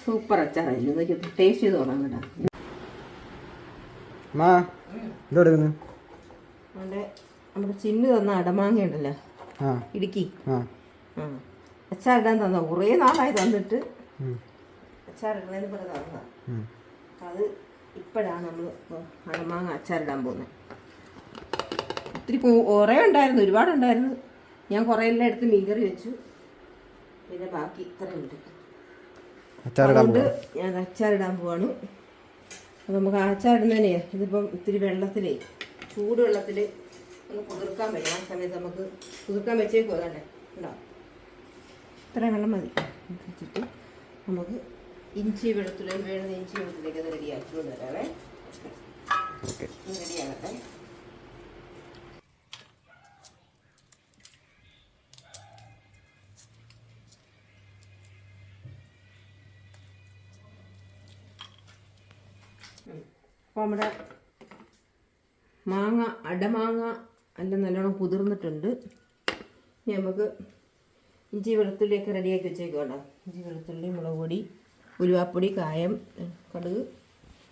Super അച്ചാറായിരുന്നു. ഇതൊക്കെ taste ചെയ്ത് തുടങ്ങാം കേട്ടോ. നമ്മുടെ ചിന്നു തന്ന അടമാങ്ങ ഉണ്ടല്ലോ, ഇടുക്കി, അച്ചാറിടാൻ തന്ന. കുറേ നാളായി തന്നിട്ട് അച്ചാറിടണേന്ന് പറഞ്ഞ് തന്നതാണ്. അത് ഇപ്പോഴാണ് നമ്മൾ അടമാങ്ങ അച്ചാറിടാൻ പോകുന്നത്. ഒത്തിരി കുറേ ഉണ്ടായിരുന്നു, ഒരുപാടുണ്ടായിരുന്നു. ഞാൻ കുറേ എല്ലാം എടുത്ത് മീൻകറി വെച്ചു. പിന്നെ ബാക്കി ഇത്രയുണ്ട്. അതുകൊണ്ട് ഞാൻ അച്ചാറിടാൻ പോവാണ്. അപ്പം നമുക്ക് അച്ചാറിടുന്നതിനെ ഇതിപ്പം ഇത്തിരി വെള്ളത്തിലേ, ചൂടുവെള്ളത്തിൽ ഒന്ന് കുതിർക്കാൻ പറ്റും. ആ സമയത്ത് നമുക്ക് കുതിർക്കാൻ വെച്ചേക്കും. അതല്ലേ ഉണ്ടാവും. ഇത്രയും വെള്ളം മതി വെച്ചിട്ട് നമുക്ക് ഇഞ്ചി വെളുത്തുള്ളി വേണമെന്ന് ഇഞ്ചി വെളുത്തുള്ളിലേക്ക് അത് റെഡിയാക്കി കൊണ്ടുവരാവേ. റെഡിയാകട്ടെ. അപ്പോൾ നമ്മുടെ മാങ്ങ, അടമാങ്ങ എല്ലാം നല്ലോണം കുതിർന്നിട്ടുണ്ട്. ഇനി നമുക്ക് ഇഞ്ചി വെളുത്തുള്ളിയൊക്കെ റെഡിയാക്കി വെച്ചേക്കോട്ടോ. ഇഞ്ചി വെളുത്തുള്ളി, മുളക് പൊടി, ഉലുവാപ്പൊടി, കായം, കടുക്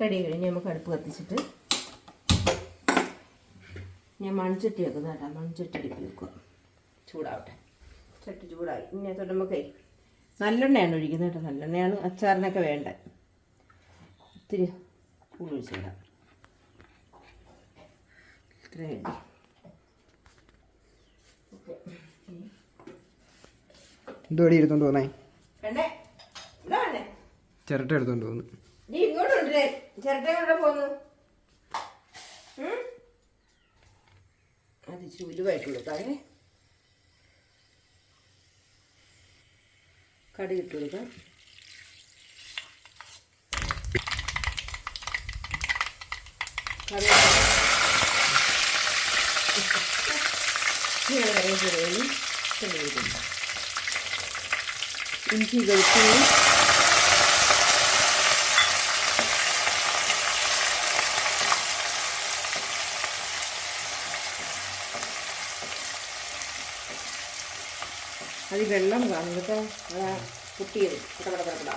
റെഡി കഴിഞ്ഞ് നമുക്ക് അടുപ്പ് കത്തിച്ചിട്ട് ഞാൻ മൺചട്ടി വെക്കുന്ന കേട്ടോ. മൺചട്ടി അടുപ്പിൽ വെക്കുക. ചൂടാവട്ടെ. ചട്ടി ചൂടായി. ഇനി അത് നമുക്കേ നല്ലെണ്ണയാണ് ഒഴിക്കുന്നത് കേട്ടോ. നല്ലെണ്ണയാണ് അച്ചാറിനൊക്കെ വേണ്ടത്. ഇത്തിരി ഒഴിച്ചിടാം. ഇത്രയും എന്തോടി എടുത്തോണ്ട് പോന്നേ? ചിരട്ട എടുത്തോണ്ട് പോന്നു. ചിരട്ട കൊണ്ട് പോന്നു. അത് ഇച്ചിരി ഉലുവായിട്ട് കൊടുക്കാവേ. കടുക് ഇട്ട് കൊടുക്കാം. ഇഞ്ചി വെളുത്തുള്ളി അത് വെള്ളം കാണും കേട്ടോ. അതാ കുട്ടിയത് പടപടപടപടാ.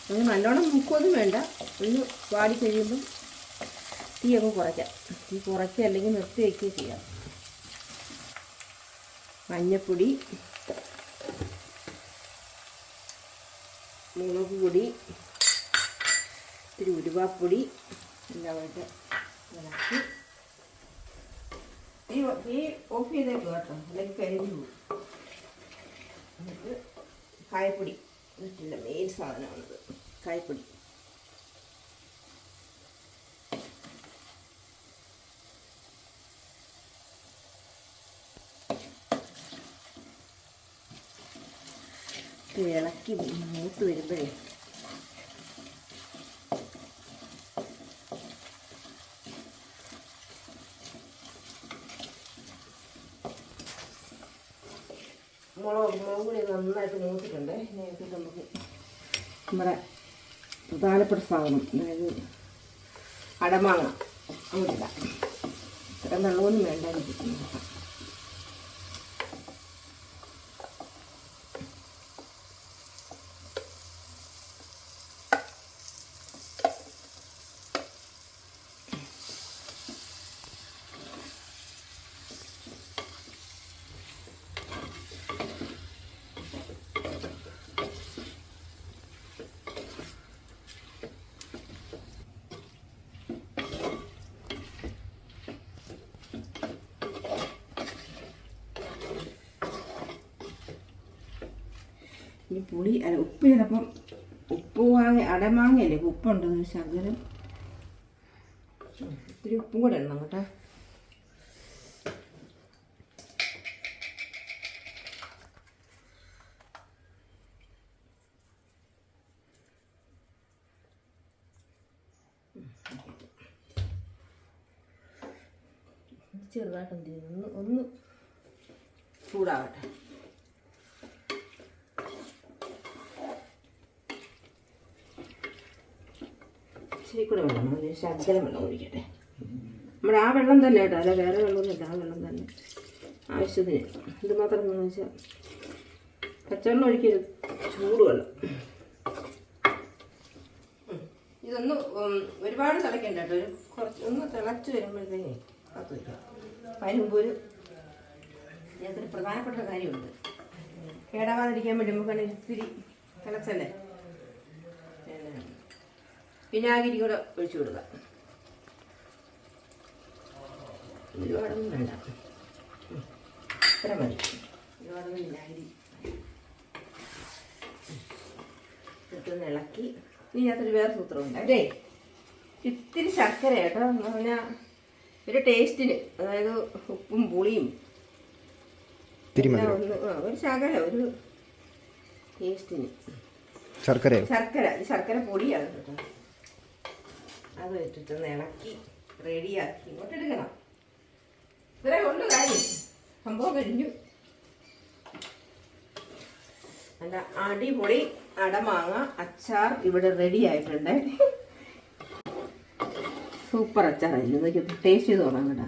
അത് നല്ലോണം മുക്കൊന്നും വേണ്ട. ഒന്ന് വാടി കഴിയുമ്പം തീയൊക്കെ കുറയ്ക്കാം. തീ കുറയ്ക്കുക അല്ലെങ്കിൽ നിർത്തി വയ്ക്കുകയോ ചെയ്യാം. മഞ്ഞപ്പൊടി, മുളക് പൊടി, ഇത്തിരി ഉലുവാപ്പൊടി എല്ലാമായിട്ട് ഇളക്കി ഈ ഓഫ് ചെയ്തേക്കും കേട്ടോ, അല്ലെങ്കിൽ കരിഞ്ഞു പോകും. എന്നിട്ട് കായപ്പൊടി ഇട്ടില്ല, മെയിൻ സാധനമാണിത് കായപ്പൊടി. ഇളക്കി മൂത്ത് വരുമ്പോഴേ മുളക് പൊടി നന്നായിട്ട് മൂത്തിട്ടുണ്ട്. ഇനി നമുക്ക് നമ്മുടെ പ്രധാനപ്പെട്ട സാധനം, അതായത് അടമാങ്ങ അങ്ങോട്ടില്ല. ഇത്ര വെള്ളമൊന്നും വേണ്ട. ഇനി പുളി അല്ല ഉപ്പ് ചിലപ്പം ഉപ്പ് അടമാങ്ങയല്ലേ ഉപ്പുണ്ട് ശകലം. ഇത്തിരി ഉപ്പും കൂടെ ഇടണം കേട്ടോ. ചെറുതായിട്ട് എന്ത് ചെയ്യുന്നു ഒന്ന് ചൂടാവട്ടെ. ഇച്ചിരി കൂടെ വെള്ളം, അതിന് ശകലം വെള്ളം ഒഴിക്കട്ടെ. നമ്മുടെ ആ വെള്ളം തന്നെ കേട്ടോ, അല്ല വേറെ വെള്ളമൊന്നുമില്ല, ആ വെള്ളം തന്നെ. ആവശ്യത്തിന് ഇത് മാത്രം എന്ന് വെച്ചാൽ പച്ചവെള്ളം ഒഴിക്കരുത്, ചൂടുവെള്ളം. ഇതൊന്ന് ഒരുപാട് തിളയ്ക്കണ്ട കേട്ടോ, ഒരു കുറച്ച് ഒന്ന് തിളച്ച് വരുമ്പോഴത്തേക്കേ കാത്തു വയ്ക്കാം. അതിനുമ്പൊരു ഇതിനകത്തൊരു പ്രധാനപ്പെട്ട കാര്യമുണ്ട്. കേടാവാതിരിക്കാൻ വേണ്ടി നമുക്കാണ് ഇത്തിരി തിളച്ചല്ലേ വിനാഗിരി കൂടെ ഒഴിച്ചു കൊടുക്കാം. ഒരുപാടൊന്നും വേണ്ട, ഇത്ര മതി. ഒരുപാടൊന്നും വിനാഗിരി ഇതൊന്ന് ഇളക്കി. ഇനി അതിനകത്തൊരു വേറെ സൂത്രമുണ്ട്. അതേ ഇത്തിരി ശർക്കര കേട്ടോ, എന്ന് പറഞ്ഞാൽ ഒരു ടേസ്റ്റിന്, അതായത് ഉപ്പും പുളിയും ഒരു ശകല ഒരു ടേസ്റ്റിന് ശർക്കര പൊടിയാണ് കേട്ടോ. അത് ഇട്ടിട്ടൊന്ന് ഇളക്കി റെഡിയാക്കി ഇങ്ങോട്ട് എടുക്കണം. ഇത്രേ ഉള്ളു കാര്യം, സംഭവം കഴിഞ്ഞു. നല്ല അടിപൊളി അടമാങ്ങ അച്ചാർ ഇവിടെ റെഡി ആയിട്ടുണ്ട്. സൂപ്പർ അച്ചാറായിരുന്നു. ഇതൊക്കെ ടേസ്റ്റ് ചെയ്ത് തുടങ്ങാം കേട്ടോ.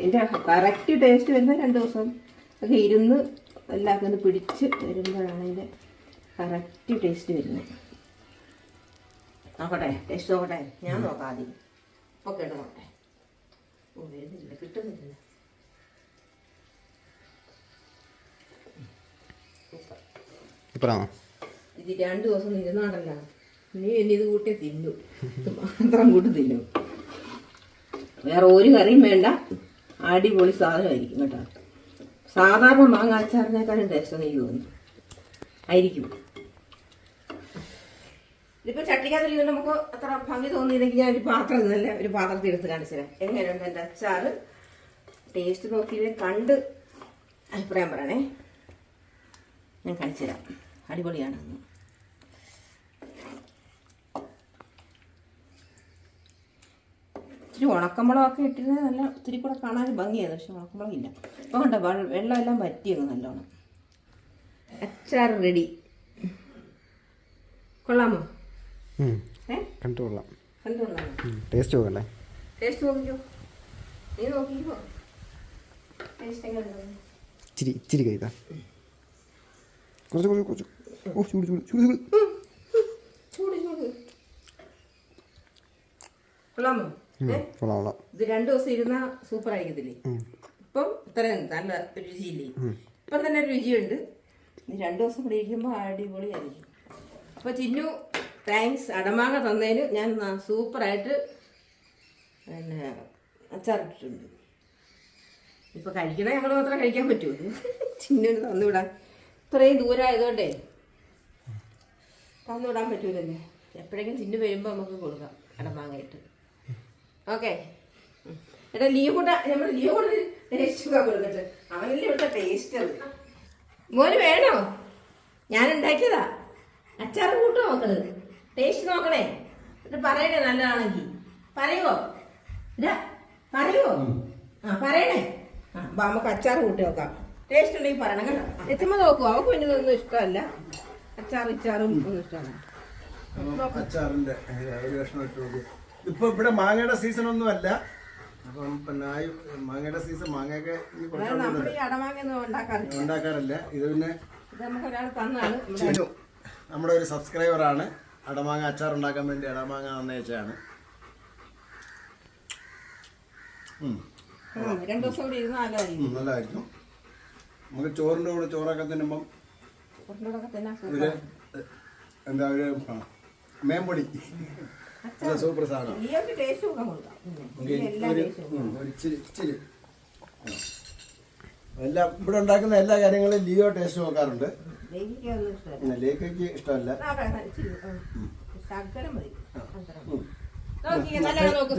എൻ്റെ കറക്റ്റ് ടേസ്റ്റ് വരുന്ന 2 ദിവസം ഒക്കെ ഇരുന്ന് എല്ലാവർക്കും ഒന്ന് പിടിച്ച് വരുമ്പോഴാണ് അതിൻ്റെ കറക്റ്റ് ടേസ്റ്റ് വരുന്നത്. നോക്കട്ടെ, ടേസ്റ്റ് നോക്കട്ടെ. ഞാൻ നോക്കാം ആദ്യം. ഇപ്പോൾ കേട്ട് നോക്കട്ടെ. ഓ വരുന്നില്ല, കിട്ടുന്നില്ല. ഇത് 2 ദിവസം ഇരുന്നാണ്ടല്ല, നീ എന്നെ ഇത് കൂട്ടി തിന്നു, ഇത് മാത്രം കൂട്ടി തിന്നു. വേറെ ഒരു കറിയും വേണ്ട, അടിപൊളി സാധനമായിരിക്കും കേട്ടോ. സാധാരണ മാങ്ങ അച്ചാറിനേക്കാളും ടേസ്റ്റ് എനിക്ക് തോന്നുന്നു ആയിരിക്കും. ഇതിപ്പോൾ ചട്ടിക്കകത്തിൽ നമുക്ക് അത്ര ഭംഗി തോന്നിയില്ലെങ്കിൽ ഞാൻ ഒരു പാത്രം നല്ല ഒരു പാത്രത്തിൽ എടുത്ത് കാണിച്ചു തരാം. എങ്ങനെയുണ്ട് എൻ്റെ അച്ചാർ? ടേസ്റ്റ് നോക്കിയിട്ട് കണ്ട് അഭിപ്രായം പറയണേ. ഞാൻ കാണിച്ചു തരാം, അടിപൊളിയാണ്. ഇച്ചിരി ഉണക്കമുളകൊക്കെ ഇട്ടിരുന്നത് നല്ല ഇത്തിരി കൂടെ കാണാൻ ഭംഗിയാണ്, പക്ഷെ ഉണക്കമുളകില്ല. അപ്പോൾ കണ്ടോ വെള്ളമെല്ലാം വറ്റിയെന്ന് നല്ലോണം. അച്ചാർ റെഡി. കൊള്ളാമോ? കണ്ടുകൊള്ളാം. കണ്ടുകൊള്ളാമോ? ടേസ്റ്റ് നോക്കണ്ടേ? ടേസ്റ്റ് നോക്കിക്കോ, നീ നോക്കിക്കോ. ടേസ്റ്റ് എങ്ങനെയുണ്ടോ? ഇച്ചിരി കഴിക്കാം. കുറച്ച് ഓ ചൂട് കൊള്ളാമോ? കൊള്ളാം. ഇത് 2 ദിവസം ഇരുന്നാ സൂപ്പർ ആയിരിക്കത്തില്ലേ? ഇപ്പം ഇത്രയും നല്ല രുചിയില്ലേ? ഇപ്പം തന്നെ രുചിയുണ്ട്. ഇനി 2 ദിവസം കൂടി ഇരിക്കുമ്പോൾ അടിപൊളി ആയിരിക്കും. അപ്പോൾ ചിന്നു താങ്ക്സ്, അടമാങ്ങ തന്നതിന്. ഞാൻ സൂപ്പറായിട്ട് പിന്നെ അച്ചാറിട്ടിട്ടുണ്ട്. ഇപ്പോൾ കഴിക്കണേ ഞങ്ങൾ മാത്രമേ കഴിക്കാൻ പറ്റുള്ളൂ. ചിന്നുവിന് തന്നുവിടാൻ ഇത്രയും ദൂരമായതുകൊണ്ടേ തന്നുവിടാൻ പറ്റൂലല്ലേ. എപ്പോഴെങ്കിലും ചിന്നു വരുമ്പോൾ നമുക്ക് കൊടുക്കാം അടമാങ്ങയിട്ട്. ഓക്കെ എടാ, ലീവ് കൂട്ടാ നമ്മൾ ലീവ് കൂടെ ടേസ്റ്റ് കൊടുക്കട്ടെ. അവനല്ലേ ഇവിടുത്തെ ടേസ്റ്റ്. മോന് വേണോ? ഞാൻ ഉണ്ടാക്കിയതാ അച്ചാർ. കൂട്ടോ മക്കള്, ടേസ്റ്റ് നോക്കണേ. എന്നിട്ട് പറയണേ നല്ലതാണെങ്കിൽ. പറയുവോ? പറയുവോ? ആ പറയണേ. ആ നമുക്ക് അച്ചാർ കൂട്ടി നോക്കാം. ടേസ്റ്റ് ഉണ്ടെങ്കിൽ പറയണം കേട്ടോ. എത്തുമ്പോൾ നോക്കുമോ? അവൾക്ക് പിന്നെ ഇതൊന്നും ഇഷ്ടമല്ല. അച്ചാറും ഒന്നും ഇഷ്ടമല്ല. അച്ചാറിന്റെ ഒരു കഷ്ണം ഇട്ട് നോക്കും. ഇപ്പൊ ഇവിടെ മാങ്ങയുടെ സീസൺ ഒന്നും അല്ല. അപ്പം പിന്നെ മാങ്ങയുടെ സീസൺ മാങ്ങയൊക്കെ ഉണ്ടാക്കാറില്ല. ഇത് പിന്നെ നമ്മുടെ ഒരു സബ്സ്ക്രൈബറാണ് അടമാങ്ങ അച്ചാർ ഉണ്ടാക്കാൻ വേണ്ടി അടമാങ്ങ നന്നയച്ചാണ്. നല്ലതായിരിക്കും. നമുക്ക് ചോറിൻ്റെ കൂടെ ചോറൊക്കെ തിന്നുമ്പം ഒരു എന്താ ഒരു മേമ്പൊടി സൂപ്പർ സാധനം. ഇച്ചിരി എല്ലാം ഇവിടെ ഉണ്ടാക്കുന്ന എല്ലാ കാര്യങ്ങളും ലിയോ ടേസ്റ്റ് നോക്കാറുണ്ട്. ലേഖയ്ക്ക് ഇഷ്ടമല്ല.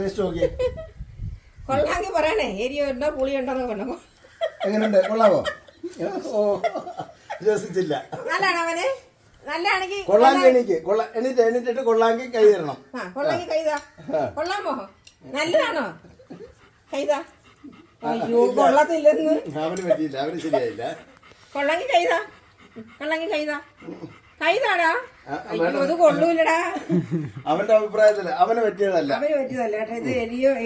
ടേസ്റ്റ് നോക്കിയേ കൊള്ളാങ്കി പറയണേ. എരിയോ ഉണ്ടോ പുളിയുണ്ടോന്ന് കൊണ്ടോ എങ്ങനെയുണ്ട്? കൊള്ളാമോ? ഓ രസിച്ചില്ല. നല്ലതാണോ അവന്? നല്ലതാണെങ്കിൽ കൊള്ളാങ്കി എണീറ്റിട്ട് കൊള്ളാങ്കി കൈ തരണം. കൊള്ളാങ്കി കൈതാ. കൊള്ളാമോ? നല്ലതാണോ? കൈതാ. അയ്യോ കൊള്ളത്തില്ലെന്ന്. അവന് പറ്റിയില്ല, അവന് ശരിയായില്ല. കൊള്ളാങ്കി കൈതാ. കൊള്ളാങ്കി കൈതാ. കൈതാടാ. അത് കൊള്ളൂലടാ. അവന്റെ അഭിപ്രായത്തില് അവന് പറ്റിയതല്ല. അവന് പറ്റിയതല്ല കേട്ടോ. ഇത്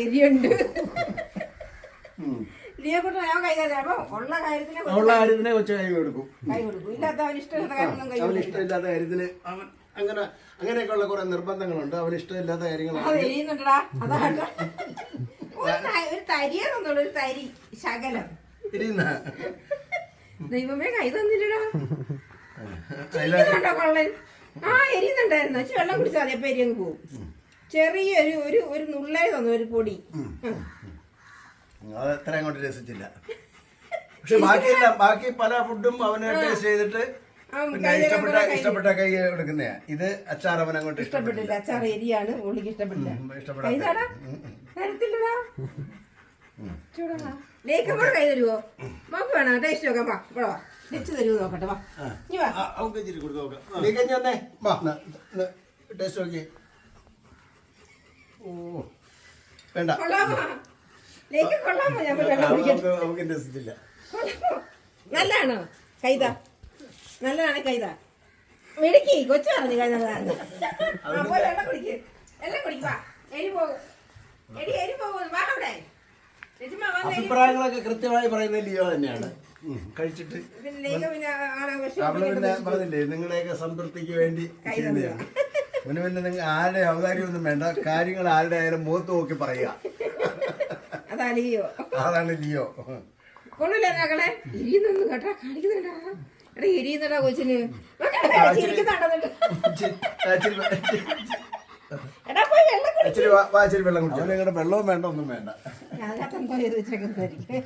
എരിയുണ്ട്. ലിയോക്കുട്ടൻ ഞാൻ കൈ തരാം. അപ്പൊ ഉള്ള കാര്യത്തിനെ ഉള്ള കാര്യത്തിനെ കൊച്ചു കൈ കൊടുക്കും. കൈ കൊടുക്കും. ഇല്ലാത്ത അവന് ഇഷ്ടമില്ലാത്ത കാര്യങ്ങളും കൈ അവന് കൊടുക്കും. ഇഷ്ടമില്ലാത്ത കാര്യത്തിന് അവൻ അങ്ങനെയൊക്കെയുള്ള കുറെ നിർബന്ധങ്ങളുണ്ട്. അവന് ഇഷ്ടമില്ലാത്ത കാര്യങ്ങളാണ്. അത് എരിയുന്നുണ്ടടാ. അതാണ് ഒരു തരിയെ തന്നുള്ളൂ. ഒരു തരി ശകലം. ഇരിയുന്ന ദൈവമേ കൈ തന്നില്ലടാ. ചിരിക്കുന്നുണ്ടോ കൊള്ളൻ? ആ എരിയുന്നുണ്ടായിരുന്നു. വെച്ച് വെള്ളം കുടിച്ചാൽ മതി. അപ്പൊ എരി അങ്ങ് പോകും. ചെറിയൊരു ഒരു ഒരു നുള്ളേ തന്നു. ഒരു പൊടി. അത് എത്ര അങ്ങോട്ട് രസിച്ചില്ല. പക്ഷെ ബാക്കി പല ഫുഡും അവന് ടേസ്റ്റ് ചെയ്തിട്ട് പിന്നെ ഇഷ്ടപ്പെട്ട കൈ എടുക്കുന്നയാ. ഇത് അച്ചാർ അവൻ അങ്ങോട്ട് ഇഷ്ടപ്പെട്ടില്ല. അച്ചാർ എരിയാണ്. ഉള്ളിക്ക് ഇഷ്ടപ്പെട്ടില്ല. ഇഷ്ടപ്പെടാത്ത കൈതാടാ തരത്തില്ലടാ. ചൂടാ ലേക്കുമ്പോൾ കൈ തരുവോ? നോക്ക് വേണം ടേസ്റ്റ് നോക്കാം. വാ ഇവിടെ വാ. വെച്ച് തരുമോ നോക്കട്ടെ. വാ നീ വാ. അവർക്ക് ഇച്ചിരി കൊടുത്ത് നോക്കാം. നീക്കഞ്ഞി വന്നേ. വാ ടേസ്റ്റ് നോക്കിയേ. ഓ വേണ്ട, കൊള്ളാമോ? ലേക്ക് കൊള്ളാമോ? ഞാൻ വെള്ളം കുടിക്കട്ടെ. നമുക്ക് രസിച്ചില്ല. നല്ലതാണോ കൈത? നല്ലതാണ് കൈത. മിടുക്കി കൊച്ചു പറഞ്ഞു കൈ നല്ലതാണ്. അപ്പൊ വെള്ളം കുടിക്ക്. എല്ലാം കുടിക്കുക. എരി പോകും. എരി പോകും. വാ അവിടെ. അഭിപ്രായങ്ങളൊക്കെ കൃത്യമായി പറയുന്നത് ലിയോ തന്നെയാണ്. കഴിച്ചിട്ട് അവള് പിന്നെ പറഞ്ഞില്ലേ നിങ്ങളുടെയൊക്കെ സംതൃപ്തിക്ക് വേണ്ടി ചെയ്യുന്നതാണ്. പിന്നെ നിങ്ങൾ ആരുടെ ഔദാര്യമൊന്നും വേണ്ട. കാര്യങ്ങൾ ആരുടെ ആയാലും മുഖത്ത് നോക്കി പറയുക. അതാണ് ലിയോ. കൊള്ളില്ല മകളെ. എരിയുന്നു കേട്ടാ. കാണിക്കുന്നുണ്ടാ. എടാ എരിയുന്നടാ കൊച്ചിന്. ഇച്ചിരി വെള്ളം കുടിച്ചു. നിങ്ങളുടെ വെള്ളവും വേണ്ട, ഒന്നും വേണ്ട. അതിനകത്ത് എന്തോ ചെയ്ത് വെച്ചേക്കുന്നതായിരിക്കും.